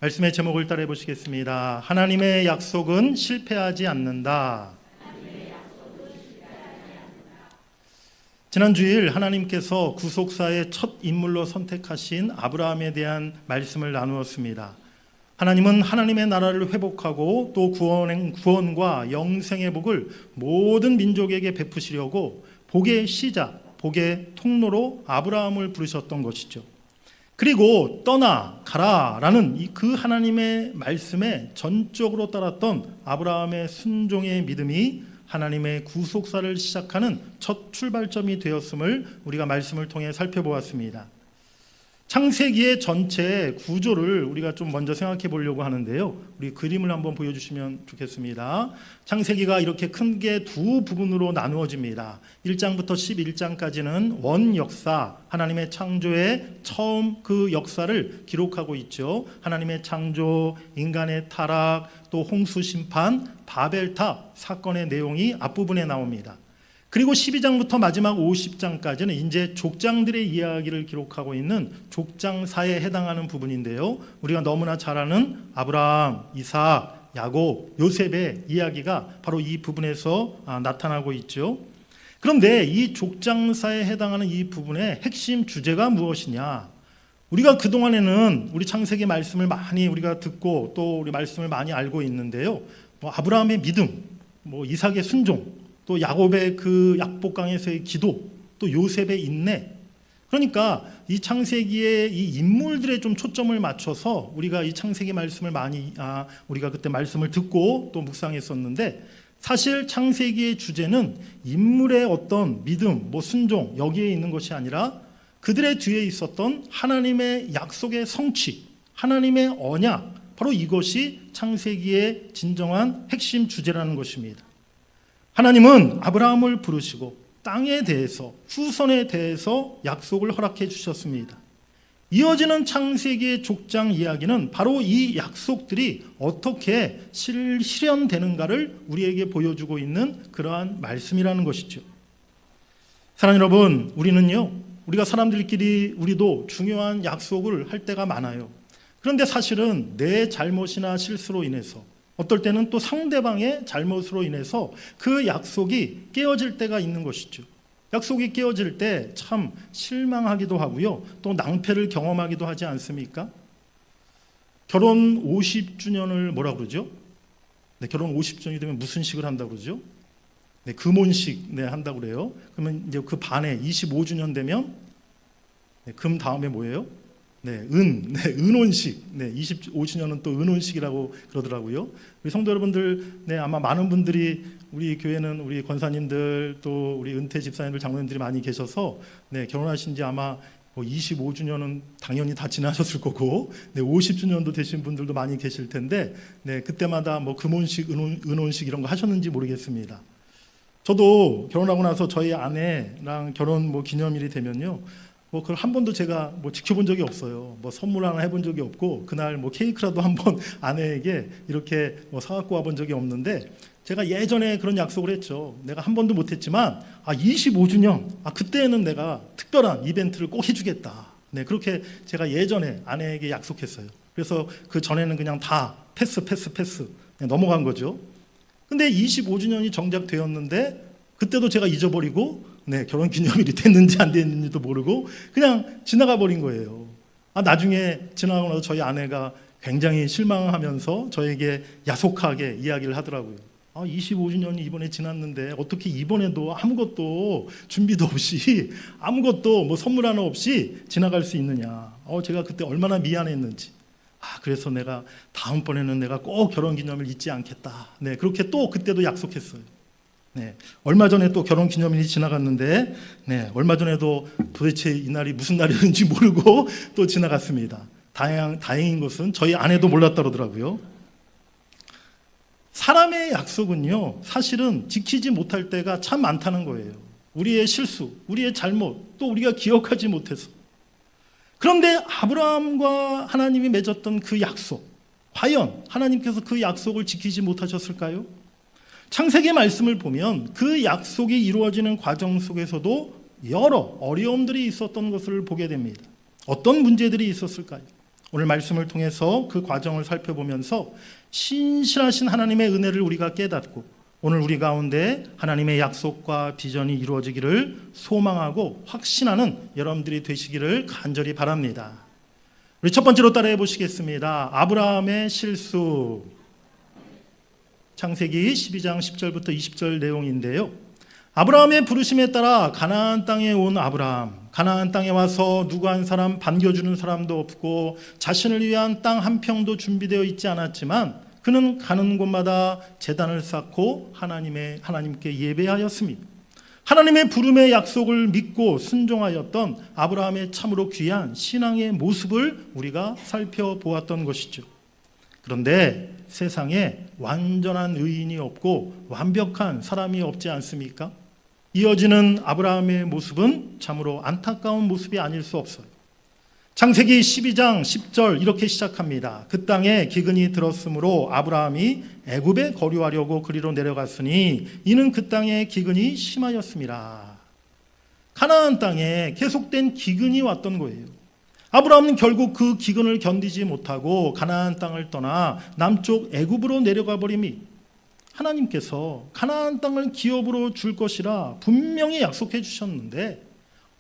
말씀의 제목을 따라해 보시겠습니다. 하나님의 약속은 실패하지 않는다. 지난 주일 하나님께서 구속사의 첫 인물로 선택하신 아브라함에 대한 말씀을 나누었습니다. 하나님은 하나님의 나라를 회복하고 또 구원과 영생의 복을 모든 민족에게 베푸시려고 복의 시작, 복의 통로로 아브라함을 부르셨던 것이죠. 그리고 떠나 가라라는 그 하나님의 말씀에 전적으로 따랐던 아브라함의 순종의 믿음이 하나님의 구속사를 시작하는 첫 출발점이 되었음을 우리가 말씀을 통해 살펴보았습니다. 창세기의 전체 구조를 우리가 좀 먼저 생각해 보려고 하는데요. 우리 그림을 한번 보여주시면 좋겠습니다. 창세기가 이렇게 큰 게 두 부분으로 나누어집니다. 1장부터 11장까지는 원역사, 하나님의 창조의 처음 그 역사를 기록하고 있죠. 하나님의 창조, 인간의 타락, 또 홍수 심판, 바벨탑 사건의 내용이 앞부분에 나옵니다. 그리고 12장부터 마지막 50장까지는 이제 족장들의 이야기를 기록하고 있는 족장사에 해당하는 부분인데요. 우리가 너무나 잘 아는 아브라함, 이삭, 야곱, 요셉의 이야기가 바로 이 부분에서 나타나고 있죠. 그런데 이 족장사에 해당하는 이 부분의 핵심 주제가 무엇이냐? 우리가 그동안에는 우리 창세기 말씀을 많이 우리가 듣고 또 우리 말씀을 많이 알고 있는데요. 아브라함의 믿음, 이삭의 순종, 또 야곱의 그 약복강에서의 기도, 또 요셉의 인내. 그러니까 이 창세기의 이 인물들에 좀 초점을 맞춰서 우리가 이 창세기 말씀을 많이 우리가 그때 말씀을 듣고 또 묵상했었는데, 사실 창세기의 주제는 인물의 어떤 믿음, 순종 여기에 있는 것이 아니라 그들의 뒤에 있었던 하나님의 약속의 성취, 하나님의 언약, 바로 이것이 창세기의 진정한 핵심 주제라는 것입니다. 하나님은 아브라함을 부르시고 땅에 대해서, 후손에 대해서 약속을 허락해 주셨습니다. 이어지는 창세기의 족장 이야기는 바로 이 약속들이 어떻게 실현되는가를 우리에게 보여주고 있는 그러한 말씀이라는 것이죠. 사랑하는 여러분, 우리가 사람들끼리 우리도 중요한 약속을 할 때가 많아요. 그런데 사실은 내 잘못이나 실수로 인해서, 어떨 때는 또 상대방의 잘못으로 인해서 그 약속이 깨어질 때가 있는 것이죠. 약속이 깨어질 때 참 실망하기도 하고요. 또 낭패를 경험하기도 하지 않습니까? 결혼 50주년을 뭐라 그러죠? 네, 결혼 50주년이 되면 무슨 식을 한다고 그러죠? 네, 금혼식 한다고 그래요. 그러면 이제 그 반에 25주년 되면 금 다음에 뭐예요? 은혼식. 25주년은 또 은혼식이라고 그러더라고요. 우리 성도 여러분들, 아마 많은 분들이 우리 교회는 우리 권사님들 또 우리 은퇴 집사님들, 장로님들이 많이 계셔서 결혼하신 지 아마 25주년은 당연히 다 지나셨을 거고 50주년도 되신 분들도 많이 계실 텐데 그때마다 금혼식, 은혼식 이런 거 하셨는지 모르겠습니다. 저도 결혼하고 나서 저희 아내랑 결혼 기념일이 되면요. 그걸 한 번도 제가 지켜본 적이 없어요. 선물 하나 해본 적이 없고, 그날 케이크라도 한번 아내에게 이렇게 사갖고 와본 적이 없는데, 제가 예전에 그런 약속을 했죠. 내가 한 번도 못했지만 25주년 그때는 내가 특별한 이벤트를 꼭 해주겠다. 그렇게 제가 예전에 아내에게 약속했어요. 그래서 그 전에는 그냥 다 패스 넘어간 거죠. 근데 25주년이 정작 되었는데 그때도 제가 잊어버리고 결혼 기념일이 됐는지 안 됐는지도 모르고 그냥 지나가 버린 거예요. 나중에 지나가고 나서 저희 아내가 굉장히 실망하면서 저에게 야속하게 이야기를 하더라고요. 25주년이 이번에 지났는데 어떻게 이번에도 아무것도 준비도 없이 아무것도 선물 하나 없이 지나갈 수 있느냐. 제가 그때 얼마나 미안했는지. 그래서 내가 다음번에는 내가 꼭 결혼 기념일 잊지 않겠다. 그렇게 또 그때도 약속했어요. 얼마 전에 또 결혼 기념일이 지나갔는데 얼마 전에도 도대체 이날이 무슨 날이었는지 모르고 또 지나갔습니다. 다행인 것은 저희 아내도 몰랐다 그러더라고요. 사람의 약속은요, 사실은 지키지 못할 때가 참 많다는 거예요. 우리의 실수, 우리의 잘못, 또 우리가 기억하지 못해서. 그런데 아브라함과 하나님이 맺었던 그 약속, 과연 하나님께서 그 약속을 지키지 못하셨을까요? 창세기 말씀을 보면 그 약속이 이루어지는 과정 속에서도 여러 어려움들이 있었던 것을 보게 됩니다. 어떤 문제들이 있었을까요? 오늘 말씀을 통해서 그 과정을 살펴보면서 신실하신 하나님의 은혜를 우리가 깨닫고 오늘 우리 가운데 하나님의 약속과 비전이 이루어지기를 소망하고 확신하는 여러분들이 되시기를 간절히 바랍니다. 우리 첫 번째로 따라해 보시겠습니다. 아브라함의 실수. 창세기 12장 10절부터 20절 내용인데요. 아브라함의 부르심에 따라 가나안 땅에 온 아브라함. 가나안 땅에 와서 누구 한 사람 반겨주는 사람도 없고 자신을 위한 땅 한 평도 준비되어 있지 않았지만 그는 가는 곳마다 제단을 쌓고 하나님께 예배하였습니다. 하나님의 부름의 약속을 믿고 순종하였던 아브라함의 참으로 귀한 신앙의 모습을 우리가 살펴보았던 것이죠. 그런데 세상에 완전한 의인이 없고 완벽한 사람이 없지 않습니까? 이어지는 아브라함의 모습은 참으로 안타까운 모습이 아닐 수 없어요. 창세기 12장 10절 이렇게 시작합니다. 그 땅에 기근이 들었으므로 아브라함이 애굽에 거류하려고 그리로 내려갔으니 이는 그 땅에 기근이 심하였습니다. 가나안 땅에 계속된 기근이 왔던 거예요. 아브라함은 결국 그 기근을 견디지 못하고 가나안 땅을 떠나 남쪽 애굽으로 내려가 버림이 하나님께서 가나안 땅을 기업으로 줄 것이라 분명히 약속해 주셨는데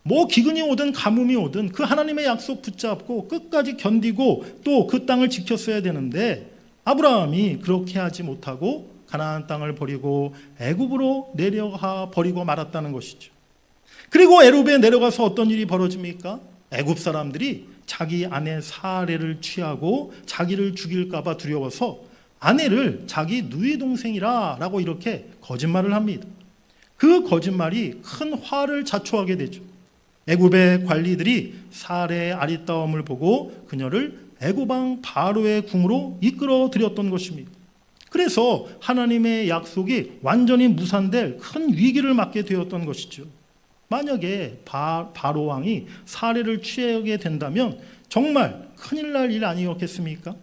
뭐 기근이 오든 가뭄이 오든 그 하나님의 약속 붙잡고 끝까지 견디고 또 그 땅을 지켰어야 되는데 아브라함이 그렇게 하지 못하고 가나안 땅을 버리고 애굽으로 내려가 버리고 말았다는 것이죠. 그리고 애굽에 내려가서 어떤 일이 벌어집니까? 애굽 사람들이 자기 아내 사례를 취하고 자기를 죽일까 봐 두려워서 아내를 자기 누이 동생이라 라고 이렇게 거짓말을 합니다. 그 거짓말이 큰 화를 자초하게 되죠. 애굽의 관리들이 사례의 아리따움을 보고 그녀를 애굽 왕 바로의 궁으로 이끌어 들였던 것입니다. 그래서 하나님의 약속이 완전히 무산될 큰 위기를 맞게 되었던 것이죠. 만약에 바로 왕이 사례를 취하게 된다면 정말 큰일 날 일 아니었겠습니까?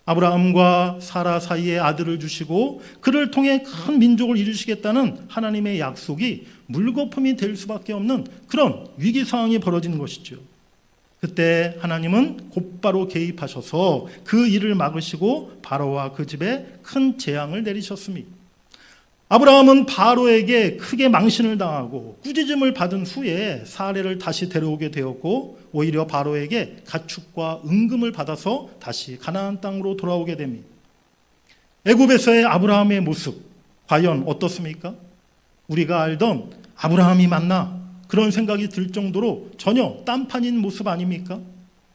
아브라함과 사라 사이에 아들을 주시고 그를 통해 큰 민족을 이루시겠다는 하나님의 약속이 물거품이 될 수밖에 없는 그런 위기 상황이 벌어진 것이죠. 그때 하나님은 곧바로 개입하셔서 그 일을 막으시고 바로와 그 집에 큰 재앙을 내리셨습니다. 아브라함은 바로에게 크게 망신을 당하고 꾸짖음을 받은 후에 사례를 다시 데려오게 되었고 오히려 바로에게 가축과 은금을 받아서 다시 가나안 땅으로 돌아오게 됩니다. 애굽에서의 아브라함의 모습 과연 어떻습니까? 우리가 알던 아브라함이 맞나? 그런 생각이 들 정도로 전혀 딴판인 모습 아닙니까?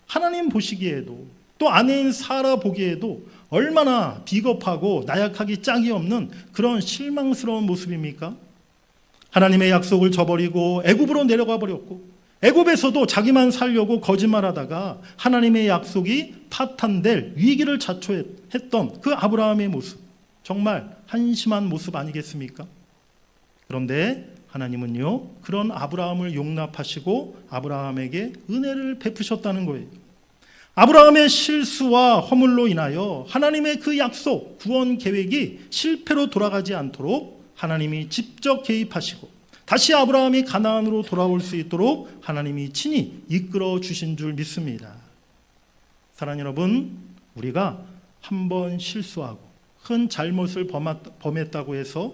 하나님 보시기에도 또 아내인 사라 보기에도 얼마나 비겁하고 나약하기 짝이 없는 그런 실망스러운 모습입니까? 하나님의 약속을 저버리고 애굽으로 내려가 버렸고 애굽에서도 자기만 살려고 거짓말하다가 하나님의 약속이 파탄될 위기를 자초했던 그 아브라함의 모습 정말 한심한 모습 아니겠습니까? 그런데 하나님은요 그런 아브라함을 용납하시고 아브라함에게 은혜를 베푸셨다는 거예요. 아브라함의 실수와 허물로 인하여 하나님의 그 약속, 구원 계획이 실패로 돌아가지 않도록 하나님이 직접 개입하시고 다시 아브라함이 가나안으로 돌아올 수 있도록 하나님이 친히 이끌어 주신 줄 믿습니다. 사랑하는 여러분, 우리가 한번 실수하고 큰 잘못을 범했다고 해서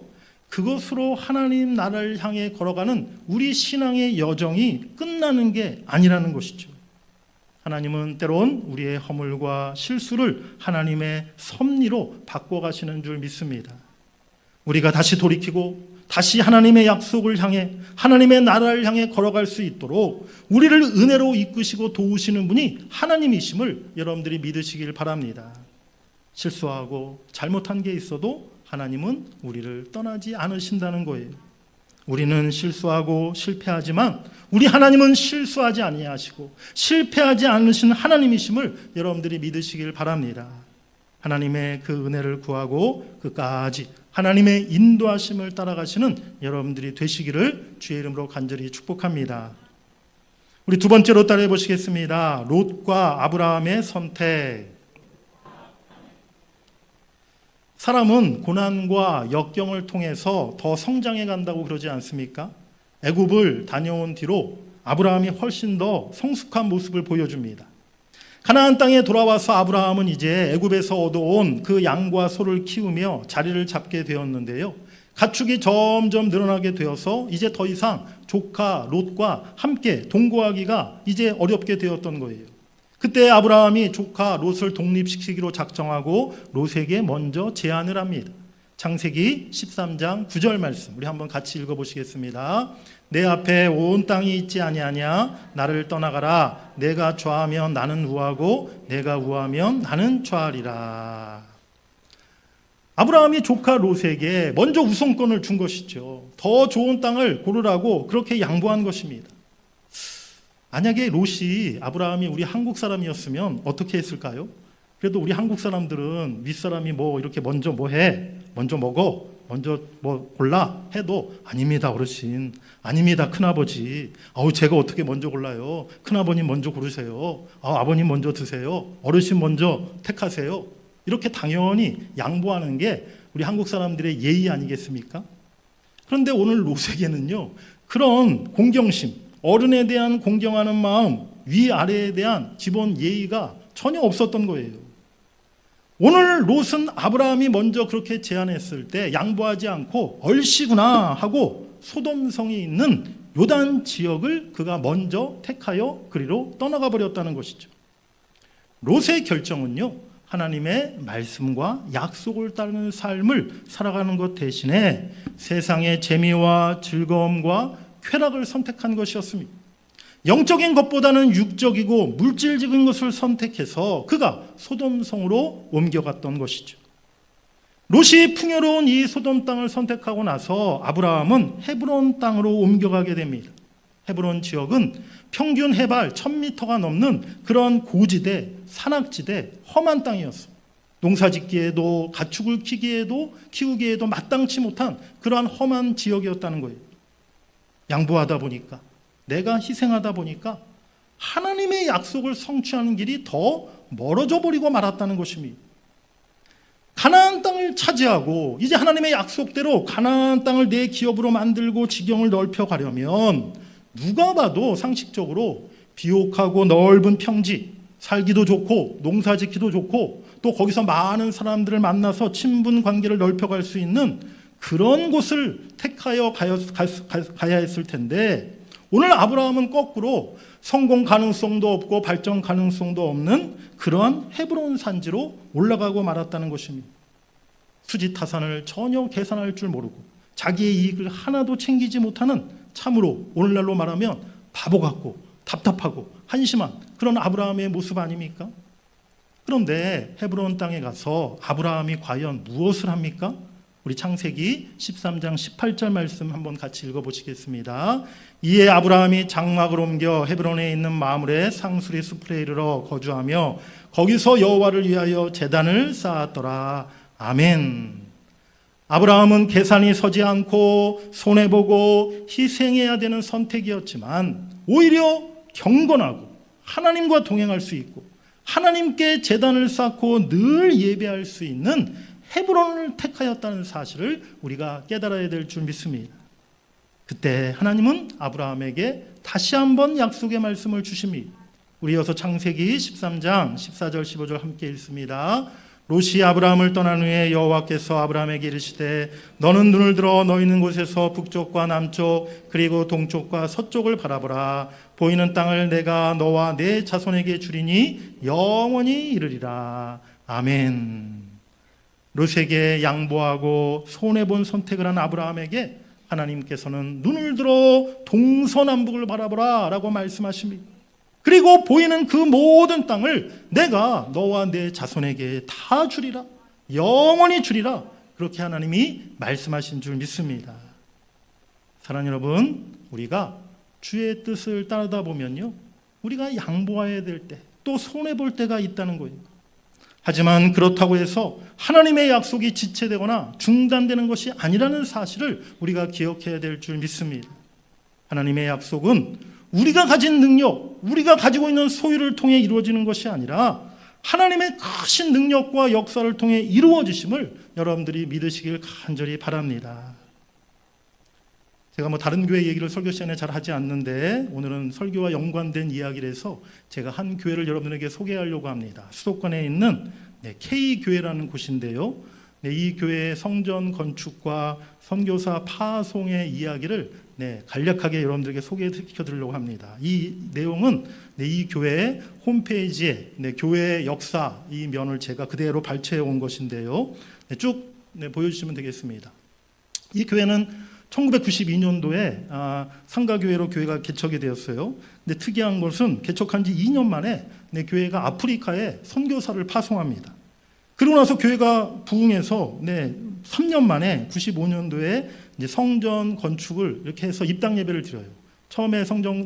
그것으로 하나님 나라를 향해 걸어가는 우리 신앙의 여정이 끝나는 게 아니라는 것이죠. 하나님은 때론 우리의 허물과 실수를 하나님의 섭리로 바꿔가시는 줄 믿습니다. 우리가 다시 돌이키고 다시 하나님의 약속을 향해 하나님의 나라를 향해 걸어갈 수 있도록 우리를 은혜로 이끄시고 도우시는 분이 하나님이심을 여러분들이 믿으시길 바랍니다. 실수하고 잘못한 게 있어도 하나님은 우리를 떠나지 않으신다는 거예요. 우리는 실수하고 실패하지만 우리 하나님은 실수하지 아니하시고 실패하지 않으신 하나님이심을 여러분들이 믿으시길 바랍니다. 하나님의 그 은혜를 구하고 끝까지 하나님의 인도하심을 따라가시는 여러분들이 되시기를 주의 이름으로 간절히 축복합니다. 우리 두 번째로 따라해 보시겠습니다. 롯과 아브라함의 선택. 사람은 고난과 역경을 통해서 더 성장해 간다고 그러지 않습니까? 애굽을 다녀온 뒤로 아브라함이 훨씬 더 성숙한 모습을 보여줍니다. 가나안 땅에 돌아와서 아브라함은 이제 애굽에서 얻어온 그 양과 소를 키우며 자리를 잡게 되었는데요. 가축이 점점 늘어나게 되어서 이제 더 이상 조카 롯과 함께 동거하기가 이제 어렵게 되었던 거예요. 그때 아브라함이 조카 롯을 독립시키기로 작정하고 롯에게 먼저 제안을 합니다. 창세기 13장 9절 말씀 우리 한번 같이 읽어보시겠습니다. 내 앞에 온 땅이 있지 아니하냐? 나를 떠나가라. 내가 좌하면 나는 우하고 내가 우하면 나는 좌하리라. 아브라함이 조카 롯에게 먼저 우선권을 준 것이죠. 더 좋은 땅을 고르라고 그렇게 양보한 것입니다. 만약에 롯이 아브라함이 우리 한국 사람이었으면 어떻게 했을까요? 그래도 우리 한국 사람들은 윗사람이 뭐 이렇게 먼저 뭐 해, 먼저 먹어, 먼저 뭐 골라 해도 아닙니다 어르신, 아닙니다 큰아버지, 제가 어떻게 먼저 골라요? 큰아버님 먼저 고르세요. 아버님 먼저 드세요. 어르신 먼저 택하세요. 이렇게 당연히 양보하는 게 우리 한국 사람들의 예의 아니겠습니까? 그런데 오늘 롯에게는요 그런 공경심, 어른에 대한 공경하는 마음, 위아래에 대한 기본 예의가 전혀 없었던 거예요. 오늘 롯은 아브라함이 먼저 그렇게 제안했을 때 양보하지 않고 얼씨구나 하고 소돔성이 있는 요단 지역을 그가 먼저 택하여 그리로 떠나가 버렸다는 것이죠. 롯의 결정은요 하나님의 말씀과 약속을 따르는 삶을 살아가는 것 대신에 세상의 재미와 즐거움과 쾌락을 선택한 것이었습니다. 영적인 것보다는 육적이고 물질적인 것을 선택해서 그가 소돔성으로 옮겨갔던 것이죠. 롯이 풍요로운 이 소돔 땅을 선택하고 나서 아브라함은 헤브론 땅으로 옮겨가게 됩니다. 헤브론 지역은 평균 해발 1000m가 넘는 그런 고지대, 산악지대, 험한 땅이었어요. 농사짓기에도 가축을 키우기에도 마땅치 못한 그러한 험한 지역이었다는 거예요. 양보하다 보니까, 내가 희생하다 보니까 하나님의 약속을 성취하는 길이 더 멀어져 버리고 말았다는 것입니다. 가나안 땅을 차지하고 이제 하나님의 약속대로 가나안 땅을 내 기업으로 만들고 지경을 넓혀가려면 누가 봐도 상식적으로 비옥하고 넓은 평지, 살기도 좋고 농사짓기도 좋고 또 거기서 많은 사람들을 만나서 친분 관계를 넓혀갈 수 있는 그런 곳을 택하여 가야 했을 텐데 오늘 아브라함은 거꾸로 성공 가능성도 없고 발전 가능성도 없는 그러한 헤브론 산지로 올라가고 말았다는 것입니다. 수지타산을 전혀 계산할 줄 모르고 자기의 이익을 하나도 챙기지 못하는 참으로 오늘날로 말하면 바보 같고 답답하고 한심한 그런 아브라함의 모습 아닙니까? 그런데 헤브론 땅에 가서 아브라함이 과연 무엇을 합니까? 우리 창세기 13장 18절 말씀 한번 같이 읽어보시겠습니다. 이에 아브라함이 장막을 옮겨 헤브론에 있는 마므레 상수리 숲에 이르러 거주하며 거기서 여호와를 위하여 제단을 쌓았더라. 아멘. 아브라함은 계산이 서지 않고 손해보고 희생해야 되는 선택이었지만 오히려 경건하고 하나님과 동행할 수 있고 하나님께 제단을 쌓고 늘 예배할 수 있는 헤브론을 택하였다는 사실을 우리가 깨달아야 될 줄 믿습니다. 그때 하나님은 아브라함에게 다시 한번 약속의 말씀을 주십니다. 우리 이어서 창세기 13장 14절 15절 함께 읽습니다. 롯이 아브라함을 떠난 후에 여호와께서 아브라함에게 이르시되 너는 눈을 들어 너 있는 곳에서 북쪽과 남쪽 그리고 동쪽과 서쪽을 바라보라. 보이는 땅을 내가 너와 내 자손에게 주리니 영원히 이르리라. 아멘. 롯에게 양보하고 손해본 선택을 한 아브라함에게 하나님께서는 눈을 들어 동서남북을 바라보라 라고 말씀하십니다. 그리고 보이는 그 모든 땅을 내가 너와 내 자손에게 다 주리라, 영원히 주리라, 그렇게 하나님이 말씀하신 줄 믿습니다. 사랑하는 여러분, 우리가 주의 뜻을 따르다 보면요 우리가 양보해야 될 때 또 손해볼 때가 있다는 거예요. 하지만 그렇다고 해서 하나님의 약속이 지체되거나 중단되는 것이 아니라는 사실을 우리가 기억해야 될 줄 믿습니다. 하나님의 약속은 우리가 가진 능력, 우리가 가지고 있는 소유를 통해 이루어지는 것이 아니라 하나님의 크신 능력과 역사를 통해 이루어지심을 여러분들이 믿으시길 간절히 바랍니다. 제가 뭐 다른 교회 얘기를 설교 시간에 잘 하지 않는데 오늘은 설교와 연관된 이야기를 해서 제가 한 교회를 여러분에게 소개하려고 합니다. 수도권에 있는 K교회라는 곳인데요. 이 교회의 성전 건축과 선교사 파송의 이야기를 간략하게 여러분들에게 소개시켜 드리려고 합니다. 이 내용은 이 교회 홈페이지에 교회 역사 이 면을 제가 그대로 발췌해 온 것인데요. 쭉 보여주시면 되겠습니다. 이 교회는 1992년도에 상가교회로 교회가 개척이 되었어요. 근데 특이한 것은 개척한 지 2년 만에 교회가 아프리카에 선교사를 파송합니다. 그리고 나서 교회가 부흥해서 3년 만에 95년도에 이제 성전 건축을 이렇게 해서 입당 예배를 드려요. 처음에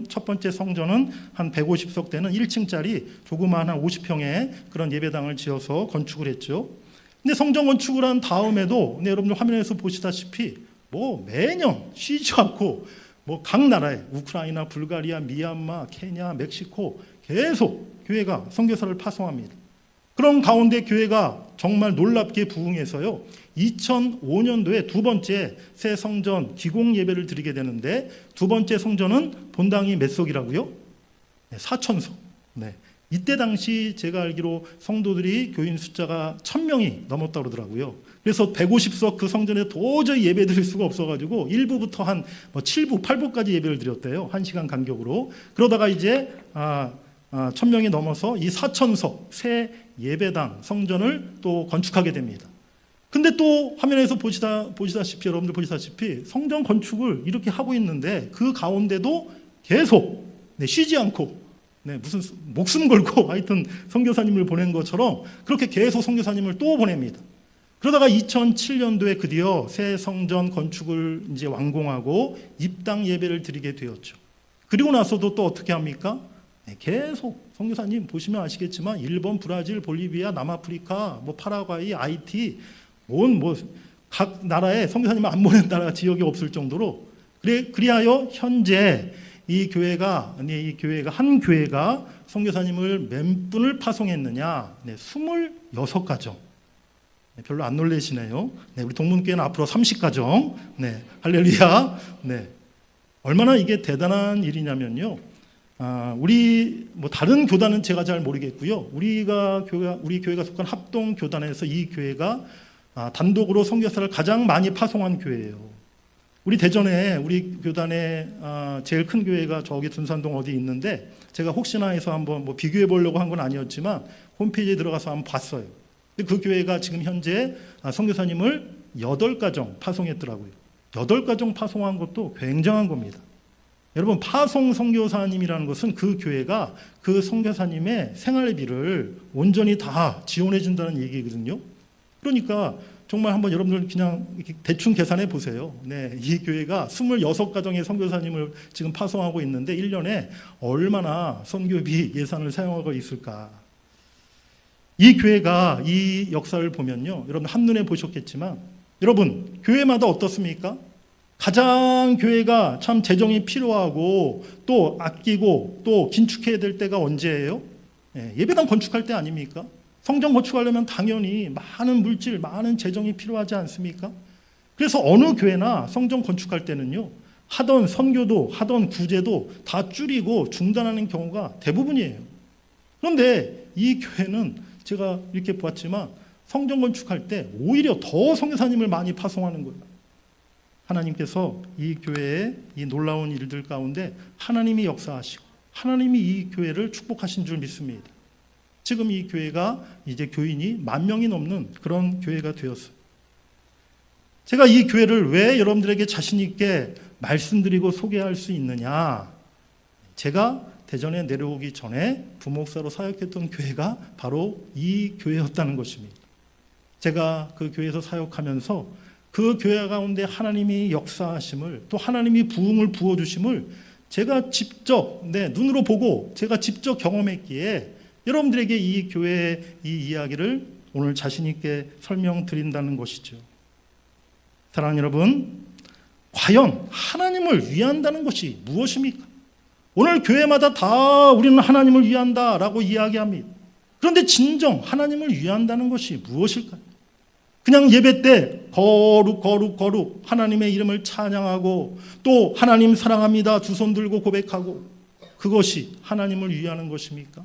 첫 번째 성전은 한 150석 되는 1층짜리 조그마한 한 50평의 그런 예배당을 지어서 건축을 했죠. 근데 성전 건축을 한 다음에도 여러분들 화면에서 보시다시피 매년 쉬지 않고 각 나라에 우크라이나, 불가리아, 미얀마, 케냐, 멕시코 계속 교회가 선교사를 파송합니다. 그런 가운데 교회가 정말 놀랍게 부흥해서요. 2005년도에 두 번째 새 성전 기공 예배를 드리게 되는데 두 번째 성전은 본당이 몇 석이라고요? 4,000석. 이때 당시 제가 알기로 성도들이 교인 숫자가 1,000명이 넘었다고 그러더라고요. 그래서 150석 그 성전에 도저히 예배 드릴 수가 없어가지고 1부부터 한 7부, 8부까지 예배를 드렸대요. 1시간 간격으로. 그러다가 이제 1,000명이 넘어서 이 4,000석 새 예배당 성전을 또 건축하게 됩니다. 근데 또 화면에서 보시다시피 여러분들 보시다시피 성전 건축을 이렇게 하고 있는데 그 가운데도 계속 쉬지 않고 무슨 목숨 걸고 하여튼 선교사님을 보낸 것처럼 그렇게 계속 선교사님을 또 보냅니다. 그러다가 2007년도에 드디어 새 성전 건축을 이제 완공하고 입당 예배를 드리게 되었죠. 그리고 나서도 또 어떻게 합니까? 계속 선교사님 보시면 아시겠지만 일본, 브라질, 볼리비아, 남아프리카, 파라과이, 아이티 각 나라에 선교사님을 안 보낸 나라 지역이 없을 정도로 그리하여 현재 이 교회가 한 교회가 선교사님을 몇 분을 파송했느냐? 26가정. 별로 안 놀라시네요. 우리 동문교회는 앞으로 30가정. 할렐루야. 얼마나 이게 대단한 일이냐면요. 우리 다른 교단은 제가 잘 모르겠고요. 우리 교회가 속한 합동 교단에서 이 교회가 단독으로 선교사를 가장 많이 파송한 교회예요. 우리 대전에 우리 교단의 제일 큰 교회가 저기 둔산동 어디 있는데 제가 혹시나 해서 한번 비교해 보려고 한 건 아니었지만 홈페이지에 들어가서 한번 봤어요. 근데 그 교회가 지금 현재 선교사님을 8가정 파송했더라고요. 8가정 파송한 것도 굉장한 겁니다. 여러분 파송 선교사님이라는 것은 그 교회가 그 선교사님의 생활비를 온전히 다 지원해 준다는 얘기거든요. 그러니까 정말 한번 여러분들 그냥 대충 계산해 보세요. 이 교회가 26가정의 선교사님을 지금 파송하고 있는데 1년에 얼마나 선교비 예산을 사용하고 있을까. 이 교회가 이 역사를 보면요. 여러분 한눈에 보셨겠지만 여러분 교회마다 어떻습니까? 가장 교회가 참 재정이 필요하고 또 아끼고 또 긴축해야 될 때가 언제예요? 예배당 건축할 때 아닙니까? 성전 건축하려면 당연히 많은 물질, 많은 재정이 필요하지 않습니까? 그래서 어느 교회나 성전 건축할 때는요. 하던 선교도 하던 구제도 다 줄이고 중단하는 경우가 대부분이에요. 그런데 이 교회는 제가 이렇게 보았지만 성전 건축할 때 오히려 더 선교사님을 많이 파송하는 거예요. 하나님께서 이 교회의 이 놀라운 일들 가운데 하나님이 역사하시고 하나님이 이 교회를 축복하신 줄 믿습니다. 지금 이 교회가 이제 교인이 10,000명이 넘는 그런 교회가 되었어요. 제가 이 교회를 왜 여러분들에게 자신 있게 말씀드리고 소개할 수 있느냐? 제가 대전에 내려오기 전에 부목사로 사역했던 교회가 바로 이 교회였다는 것입니다. 제가 그 교회에서 사역하면서 그 교회 가운데 하나님이 역사하심을 또 하나님이 부흥을 부어주심을 제가 직접 눈으로 보고 제가 직접 경험했기에 여러분들에게 이 교회의 이 이야기를 오늘 자신 있게 설명드린다는 것이죠. 사랑하는 여러분, 과연 하나님을 위한다는 것이 무엇입니까? 오늘 교회마다 다 우리는 하나님을 위한다라고 이야기합니다. 그런데 진정 하나님을 위한다는 것이 무엇일까요? 그냥 예배 때 거룩 하나님의 이름을 찬양하고 또 하나님 사랑합니다 두 손 들고 고백하고 그것이 하나님을 위하는 것입니까?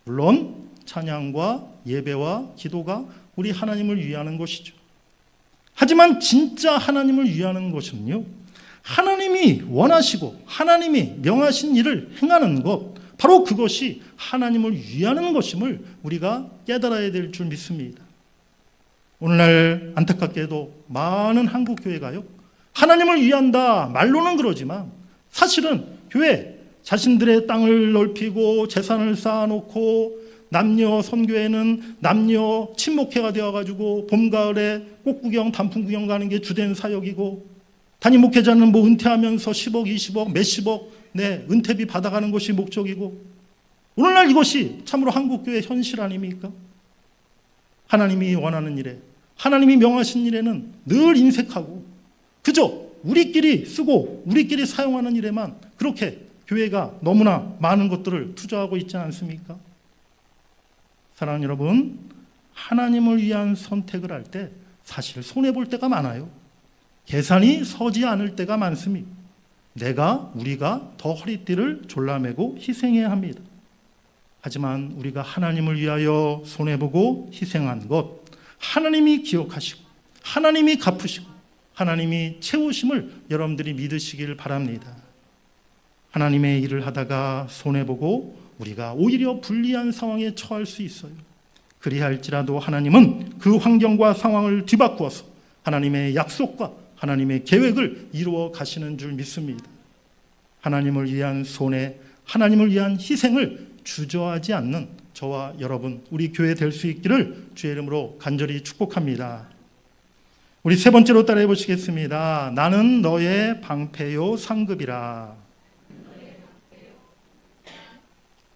물론 찬양과 예배와 기도가 우리 하나님을 위하는 것이죠. 하지만 진짜 하나님을 위하는 것은요, 하나님이 원하시고 하나님이 명하신 일을 행하는 것, 바로 그것이 하나님을 위하는 것임을 우리가 깨달아야 될 줄 믿습니다. 오늘날 안타깝게도 많은 한국 교회가요, 하나님을 위한다 말로는 그러지만 사실은 교회 자신들의 땅을 넓히고 재산을 쌓아놓고 남녀 선교회는 남녀 친목회가 되어가지고 봄 가을에 꽃구경 단풍구경 가는 게 주된 사역이고 담임 목회자는 은퇴하면서 10억 20억 몇십억 은퇴비 받아가는 것이 목적이고 오늘날 이것이 참으로 한국교회 현실 아닙니까? 하나님이 원하는 일에 하나님이 명하신 일에는 늘 인색하고 그저 우리끼리 쓰고 우리끼리 사용하는 일에만 그렇게 교회가 너무나 많은 것들을 투자하고 있지 않습니까? 사랑하는 여러분, 하나님을 위한 선택을 할 때 사실 손해볼 때가 많아요. 계산이 서지 않을 때가 많습니다. 우리가 더 허리띠를 졸라매고 희생해야 합니다. 하지만 우리가 하나님을 위하여 손해보고 희생한 것, 하나님이 기억하시고 하나님이 갚으시고 하나님이 채우심을 여러분들이 믿으시길 바랍니다. 하나님의 일을 하다가 손해보고 우리가 오히려 불리한 상황에 처할 수 있어요. 그리할지라도 하나님은 그 환경과 상황을 뒤바꾸어서 하나님의 약속과 하나님의 계획을 이루어 가시는 줄 믿습니다. 하나님을 위한 손해, 하나님을 위한 희생을 주저하지 않는 저와 여러분, 우리 교회 될 수 있기를 주의 이름으로 간절히 축복합니다. 우리 세 번째로 따라해 보시겠습니다. 나는 너의 방패요 상급이라.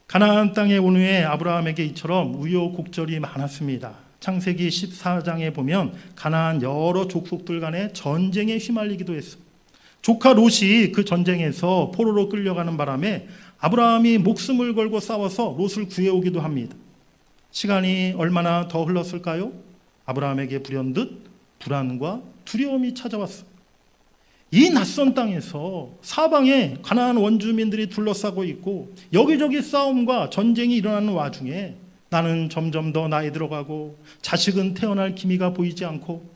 가나안 땅에 온 후에 아브라함에게 이처럼 우여곡절이 많았습니다. 창세기 14장에 보면 가나안 여러 족속들 간의 전쟁에 휘말리기도 했어요. 조카 롯이 그 전쟁에서 포로로 끌려가는 바람에 아브라함이 목숨을 걸고 싸워서 롯을 구해오기도 합니다. 시간이 얼마나 더 흘렀을까요? 아브라함에게 불현듯 불안과 두려움이 찾아왔어요. 이 낯선 땅에서 사방에 가나안 원주민들이 둘러싸고 있고 여기저기 싸움과 전쟁이 일어나는 와중에 나는 점점 더 나이 들어가고 자식은 태어날 기미가 보이지 않고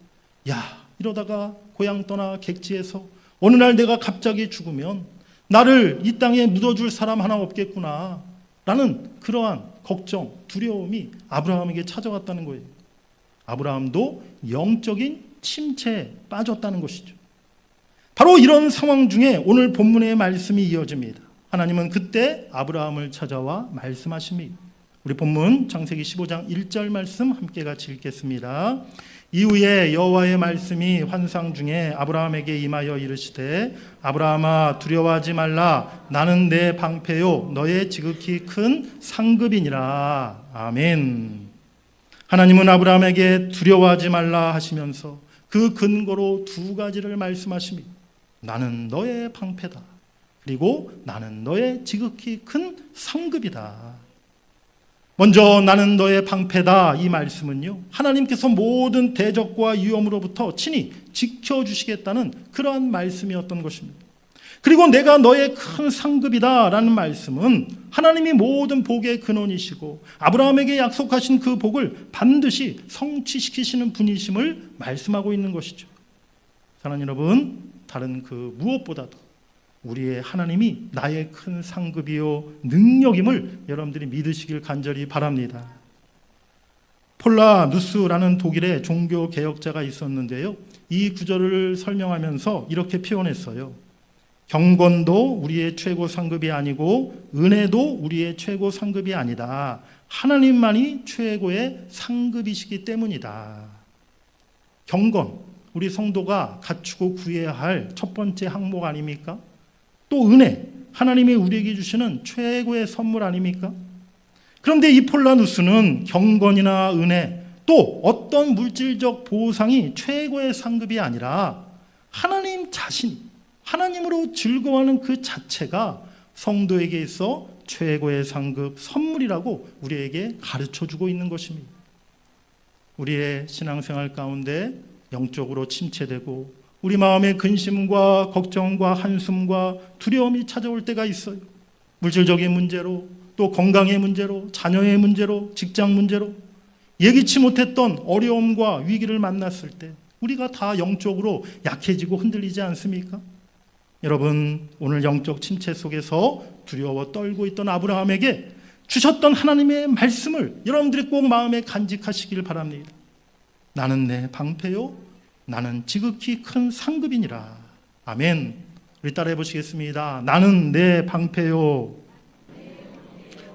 이러다가 고향 떠나 객지에서 어느 날 내가 갑자기 죽으면 나를 이 땅에 묻어줄 사람 하나 없겠구나 라는 그러한 걱정, 두려움이 아브라함에게 찾아왔다는 거예요. 아브라함도 영적인 침체에 빠졌다는 것이죠. 바로 이런 상황 중에 오늘 본문의 말씀이 이어집니다. 하나님은 그때 아브라함을 찾아와 말씀하십니다. 우리 본문 창세기 15장 1절 말씀 함께 같이 읽겠습니다. 이후에 여호와의 말씀이 환상 중에 아브라함에게 임하여 이르시되 아브라함아 두려워하지 말라. 나는 내 방패요 너의 지극히 큰 상급이니라. 아멘. 하나님은 아브라함에게 두려워하지 말라 하시면서 그 근거로 두 가지를 말씀하십니다. 나는 너의 방패다. 그리고 나는 너의 지극히 큰 상급이다. 먼저 나는 너의 방패다 이 말씀은요, 하나님께서 모든 대적과 위험으로부터 친히 지켜주시겠다는 그러한 말씀이었던 것입니다. 그리고 내가 너의 큰 상급이다 라는 말씀은 하나님이 모든 복의 근원이시고 아브라함에게 약속하신 그 복을 반드시 성취시키시는 분이심을 말씀하고 있는 것이죠. 사랑하는 여러분, 다른 그 무엇보다도 우리의 하나님이 나의 큰 상급이요 능력임을 여러분들이 믿으시길 간절히 바랍니다. 폴라 누스라는 독일의 종교 개혁자가 있었는데요, 이 구절을 설명하면서 이렇게 표현했어요. 경건도 우리의 최고 상급이 아니고 은혜도 우리의 최고 상급이 아니다. 하나님만이 최고의 상급이시기 때문이다. 경건, 우리 성도가 갖추고 구해야 할 첫 번째 항목 아닙니까? 또 은혜, 하나님이 우리에게 주시는 최고의 선물 아닙니까? 그런데 이 폴라누스는 경건이나 은혜, 또 어떤 물질적 보상이 최고의 상급이 아니라 하나님 자신이, 하나님으로 즐거워하는 그 자체가 성도에게 있어 최고의 상급, 선물이라고 우리에게 가르쳐주고 있는 것입니다. 우리의 신앙생활 가운데 영적으로 침체되고 우리 마음에 근심과 걱정과 한숨과 두려움이 찾아올 때가 있어요. 물질적인 문제로, 또 건강의 문제로, 자녀의 문제로, 직장 문제로, 예기치 못했던 어려움과 위기를 만났을 때 우리가 다 영적으로 약해지고 흔들리지 않습니까? 여러분, 오늘 영적 침체 속에서 두려워 떨고 있던 아브라함에게 주셨던 하나님의 말씀을 여러분들이 꼭 마음에 간직하시길 바랍니다. 나는 내 방패요, 나는 지극히 큰 상급이니라. 아멘. 우리 따라해 보시겠습니다. 나는 내 방패요,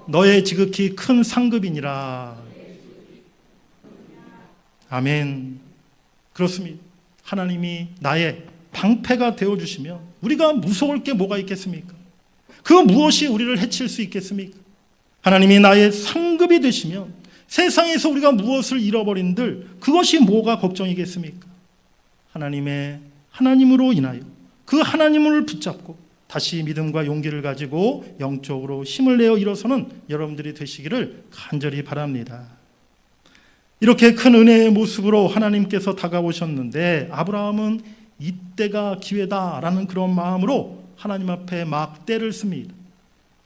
너의 지극히 큰 상급이니라. 아멘. 그렇습니다. 하나님이 나의 방패가 되어주시면 우리가 무서울 게 뭐가 있겠습니까? 그 무엇이 우리를 해칠 수 있겠습니까? 하나님이 나의 상급이 되시면 세상에서 우리가 무엇을 잃어버린들 그것이 뭐가 걱정이겠습니까? 하나님으로 인하여 그 하나님을 붙잡고 다시 믿음과 용기를 가지고 영적으로 힘을 내어 일어서는 여러분들이 되시기를 간절히 바랍니다. 이렇게 큰 은혜의 모습으로 하나님께서 다가오셨는데 아브라함은 이때가 기회다라는 그런 마음으로 하나님 앞에 막 때를 씁니다.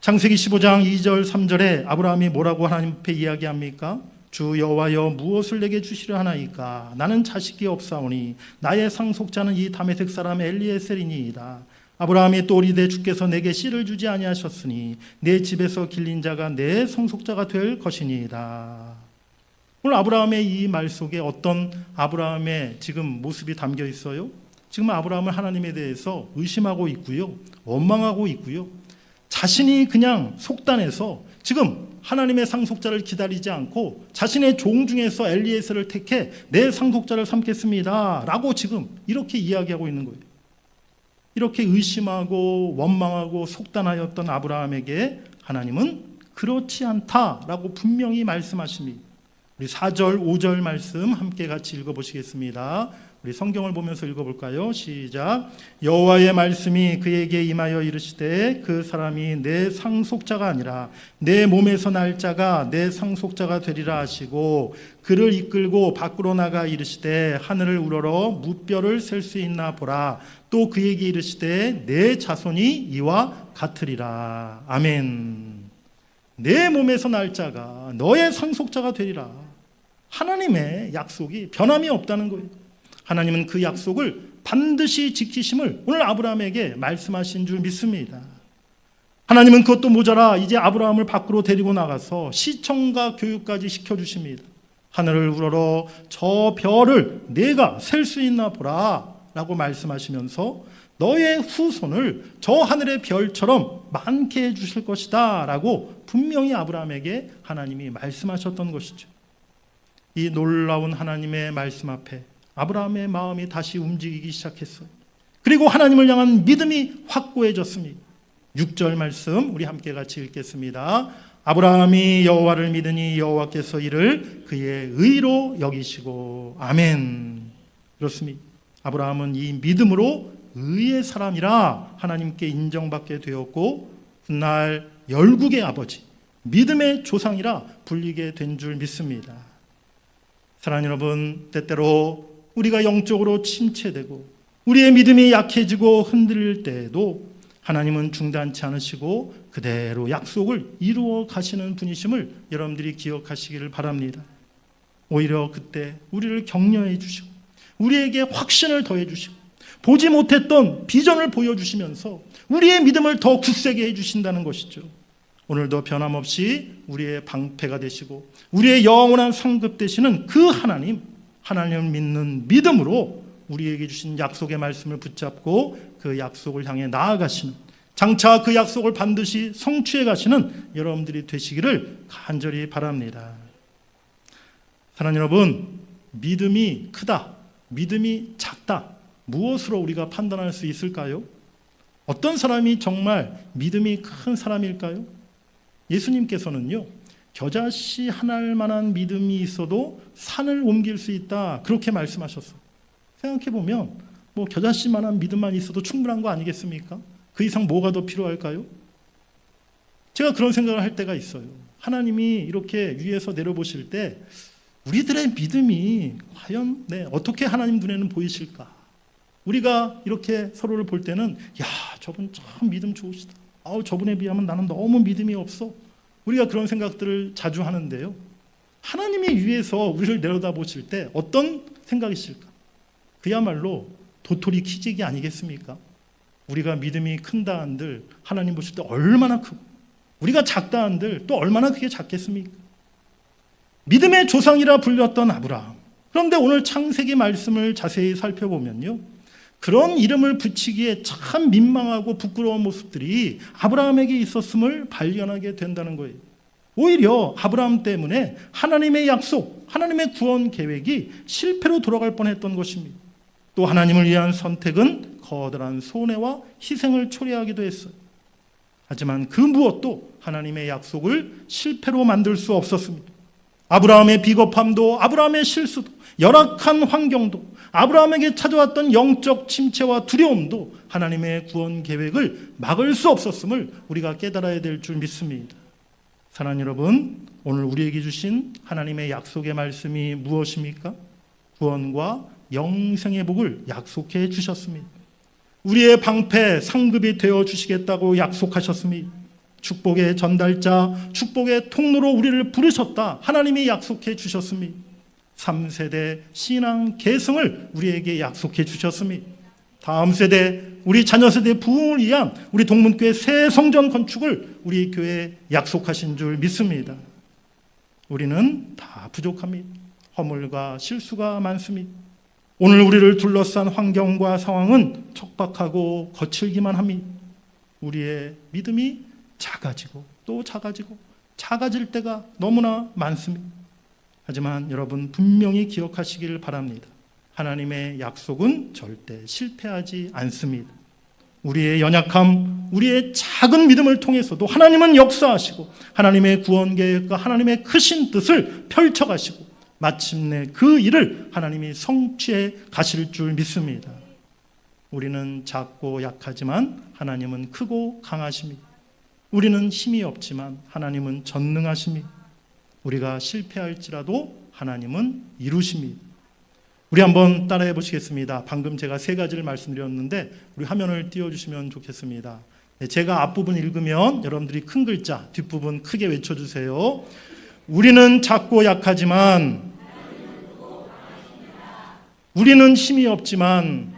창세기 15장 2절 3절에 아브라함이 뭐라고 하나님 앞에 이야기합니까? 주 여호와여 무엇을 내게 주시려 하나이까? 나는 자식이 없사오니 나의 상속자는 이 다메섹 사람 엘리에셀이니이다. 아브라함이 또 이르되 주께서 내게 씨를 주지 아니하셨으니 내 집에서 길린 자가 내 상속자가 될 것이니이다. 오늘 아브라함의 이 말 속에 어떤 아브라함의 지금 모습이 담겨 있어요? 지금 아브라함은 하나님에 대해서 의심하고 있고요, 원망하고 있고요, 자신이 그냥 속단해서 지금 하나님의 상속자를 기다리지 않고 자신의 종 중에서 엘리에셀을 택해 내 상속자를 삼겠습니다 라고 지금 이렇게 이야기하고 있는 거예요. 이렇게 의심하고 원망하고 속단하였던 아브라함에게 하나님은 그렇지 않다라고 분명히 말씀하십니다. 우리 4절 5절 말씀 함께 같이 읽어보시겠습니다. 우리 성경을 보면서 읽어볼까요? 시작. 여호와의 말씀이 그에게 임하여 이르시되 그 사람이 내 상속자가 아니라 내 몸에서 날 자가 내 상속자가 되리라 하시고 그를 이끌고 밖으로 나가 이르시되 하늘을 우러러 무뼈를 셀 수 있나 보라. 또 그에게 이르시되 내 자손이 이와 같으리라. 아멘. 내 몸에서 날 자가 너의 상속자가 되리라. 하나님의 약속이 변함이 없다는 거예요. 하나님은 그 약속을 반드시 지키심을 오늘 아브라함에게 말씀하신 줄 믿습니다. 하나님은 그것도 모자라 이제 아브라함을 밖으로 데리고 나가서 시청과 교육까지 시켜주십니다. 하늘을 우러러 저 별을 내가 셀 수 있나 보라 라고 말씀하시면서 너의 후손을 저 하늘의 별처럼 많게 해주실 것이다 라고 분명히 아브라함에게 하나님이 말씀하셨던 것이죠. 이 놀라운 하나님의 말씀 앞에 아브라함의 마음이 다시 움직이기 시작했어요. 그리고 하나님을 향한 믿음이 확고해졌습니다. 6절 말씀 우리 함께 같이 읽겠습니다. 아브라함이 여호와를 믿으니 여호와께서 이를 그의 의로 여기시고. 아멘. 그렇습니다. 아브라함은 이 믿음으로 의의 사람이라 하나님께 인정받게 되었고 훗날 열국의 아버지, 믿음의 조상이라 불리게 된 줄 믿습니다. 사랑하는 여러분, 때때로 우리가 영적으로 침체되고 우리의 믿음이 약해지고 흔들릴 때에도 하나님은 중단치 않으시고 그대로 약속을 이루어 가시는 분이심을 여러분들이 기억하시기를 바랍니다. 오히려 그때 우리를 격려해 주시고 우리에게 확신을 더해 주시고 보지 못했던 비전을 보여주시면서 우리의 믿음을 더 굳세게 해주신다는 것이죠. 오늘도 변함없이 우리의 방패가 되시고 우리의 영원한 상급 되시는 그 하나님을 믿는 믿음으로 우리에게 주신 약속의 말씀을 붙잡고 그 약속을 향해 나아가시는, 장차 그 약속을 반드시 성취해 가시는 여러분들이 되시기를 간절히 바랍니다. 사랑하는 여러분, 믿음이 크다, 믿음이 작다, 무엇으로 우리가 판단할 수 있을까요? 어떤 사람이 정말 믿음이 큰 사람일까요? 예수님께서는요, 겨자씨 하나일 만한 믿음이 있어도 산을 옮길 수 있다, 그렇게 말씀하셨어요. 생각해보면 겨자씨만한 믿음만 있어도 충분한 거 아니겠습니까? 그 이상 뭐가 더 필요할까요? 제가 그런 생각을 할 때가 있어요. 하나님이 이렇게 위에서 내려보실 때 우리들의 믿음이 과연 어떻게 하나님 눈에는 보이실까? 우리가 이렇게 서로를 볼 때는 야, 저분 참 믿음 좋으시다. 저분에 비하면 나는 너무 믿음이 없어. 우리가 그런 생각들을 자주 하는데요. 하나님이 위에서 우리를 내려다보실 때 어떤 생각이실까? 그야말로 도토리 키재기 아니겠습니까? 우리가 믿음이 큰다 한들 하나님 보실 때 얼마나 크고, 우리가 작다 한들 또 얼마나 크게 작겠습니까? 믿음의 조상이라 불렸던 아브라함. 그런데 오늘 창세기 말씀을 자세히 살펴보면요, 그런 이름을 붙이기에 참 민망하고 부끄러운 모습들이 아브라함에게 있었음을 발견하게 된다는 거예요. 오히려 아브라함 때문에 하나님의 약속, 하나님의 구원 계획이 실패로 돌아갈 뻔했던 것입니다. 또 하나님을 위한 선택은 거대한 손해와 희생을 초래하기도 했어요. 하지만 그 무엇도 하나님의 약속을 실패로 만들 수 없었습니다. 아브라함의 비겁함도, 아브라함의 실수도, 열악한 환경도, 아브라함에게 찾아왔던 영적 침체와 두려움도 하나님의 구원 계획을 막을 수 없었음을 우리가 깨달아야 될 줄 믿습니다. 사랑하는 여러분, 오늘 우리에게 주신 하나님의 약속의 말씀이 무엇입니까? 구원과 영생의 복을 약속해 주셨습니다. 우리의 방패, 상급이 되어 주시겠다고 약속하셨습니다. 축복의 전달자, 축복의 통로로 우리를 부르셨다. 하나님이 약속해 주셨습니다. 3세대 신앙 계승을 우리에게 약속해 주셨습니다. 다음 세대, 우리 자녀 세대 부흥을 위한 우리 동문교회 새 성전 건축을 우리 교회에 약속하신 줄 믿습니다. 우리는 다 부족합니다. 허물과 실수가 많습니다. 오늘 우리를 둘러싼 환경과 상황은 척박하고 거칠기만 합니다. 우리의 믿음이 작아지고 또 작아지고 작아질 때가 너무나 많습니다. 하지만 여러분 분명히 기억하시기를 바랍니다. 하나님의 약속은 절대 실패하지 않습니다. 우리의 연약함, 우리의 작은 믿음을 통해서도 하나님은 역사하시고 하나님의 구원 계획과 하나님의 크신 뜻을 펼쳐가시고 마침내 그 일을 하나님이 성취해 가실 줄 믿습니다. 우리는 작고 약하지만 하나님은 크고 강하십니다. 우리는 힘이 없지만 하나님은 전능하십니다. 우리가 실패할지라도 하나님은 이루십니다. 우리 한번 따라해 보시겠습니다. 방금 제가 3가지를 말씀드렸는데 우리 화면을 띄워주시면 좋겠습니다. 제가 앞부분 읽으면 여러분들이 큰 글자, 뒷부분 크게 외쳐주세요. 우리는 작고 약하지만, 우리는 힘이 없지만,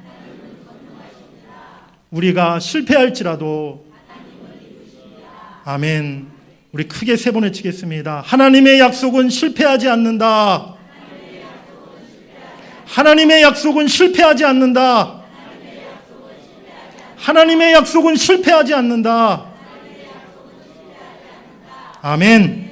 우리가 실패할지라도, 아멘. 우리 크게 3번 외치겠습니다. 하나님의 약속은 실패하지 않는다. 하나님의 약속은 실패하지 않는다. 하나님의 약속은 실패하지 않는다. 아멘.